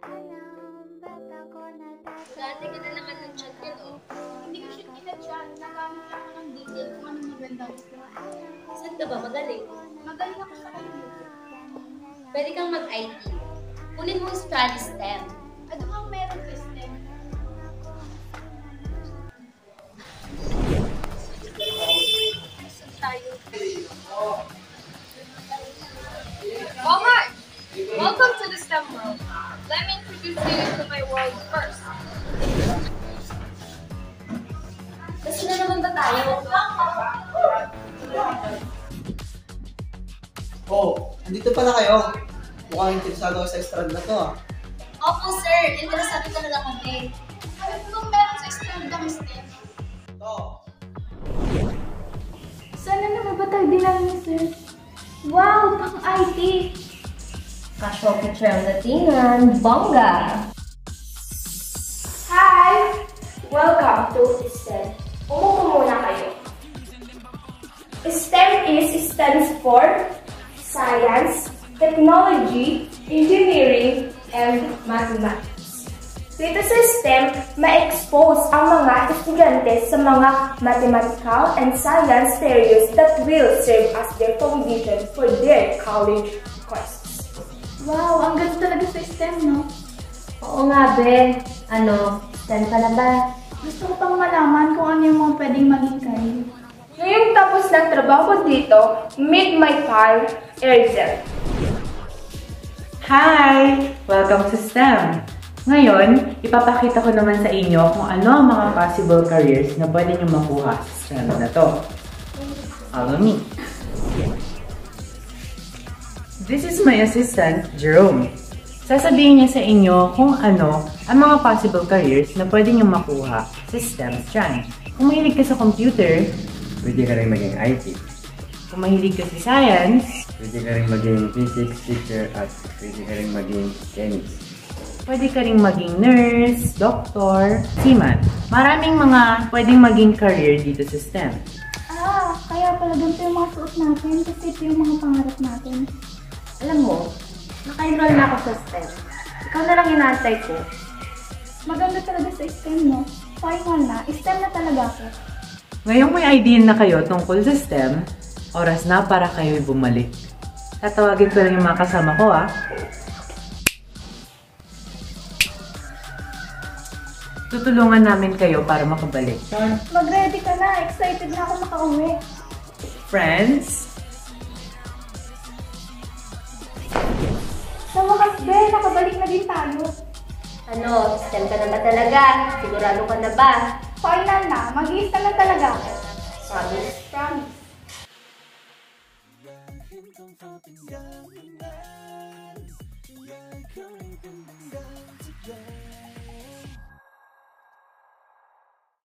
Dati ka na naman ng chat yan, oh. Hindi ko siya kinachat. Nagamit lang ako ng detail kung ano maganda. Saan ka ba magaling? Magaling ako sa computer. Pwede kang mag-IT. Kunin mo yung Spanish STEM. Ano bang meron sa STEM? Oh, hi! Welcome to the STEM world. Let me introduce you to my world first. Kasi na naman ba tayo? Oh, andito pala kayo. Mukhang interesado ako sa estrad na to ah. Opo, sir. Interesado talaga kami. Ano bang meron sa STEM ng STEM? To. Sana naman ba tayo dinala sir? Wow! Pang-IT! Casual picture ang datingan. Bongga! Hi! Welcome to STEM. Umupo muna kayo. STEM stands for Science, Technology, Engineering, and Mathematics. Dito sa STEM, ma-expose ang mga estudyante sa mga mathematical and science theories that will serve as their foundation for their college courses. Wow! Ang ganda talaga sa STEM, no? Oo nga, be. Ano, STEM ka na ba? Gusto ko pang malaman kung ano yung mga pwedeng maging career. Ngayong tapos ng trabaho dito, meet my pal, Erzel. Hi! Welcome to STEM! Ngayon, ipapakita ko naman sa inyo kung ano ang mga possible careers na pwede nyo makuha sa STEM na to. Follow me! This is my assistant, Jerome. Sasabihin niya sa inyo kung ano ang mga possible careers na pwede nyo makuha sa STEM dyan. Kung mahilig ka sa computer, pwede ka rin maging IT. kung mahilig ka sa science, Pwede ka rin maging physics teacher at pwede ka rin maging chemist. pwede ka rin maging nurse, doctor, seaman. Maraming mga pwedeng maging career dito sa STEM. Ah, kaya pala ganito yung mga suot natin kasi ito yung mga pangarap natin. Alam mo, naka-enroll na ako sa STEM. Ikaw na lang inaantay ko. Maganda talaga sa STEM, no? Final na, STEM na talaga ako. Ngayong may idea na kayo tungkol sa STEM, oras na para kayo'y bumalik. Tatawagin ko lang yung mga kasama ko, ah. Tutulungan namin kayo para makabalik. Mag-ready ka na, excited na ako makauwi. Friends, Sa wakas, be, nakabalik na din tayo. Ano, STEM ka na ba talaga? Sigurado ka na ba? Final na, mag-i-STEM na talaga ako. Promise. Promise. Yeah,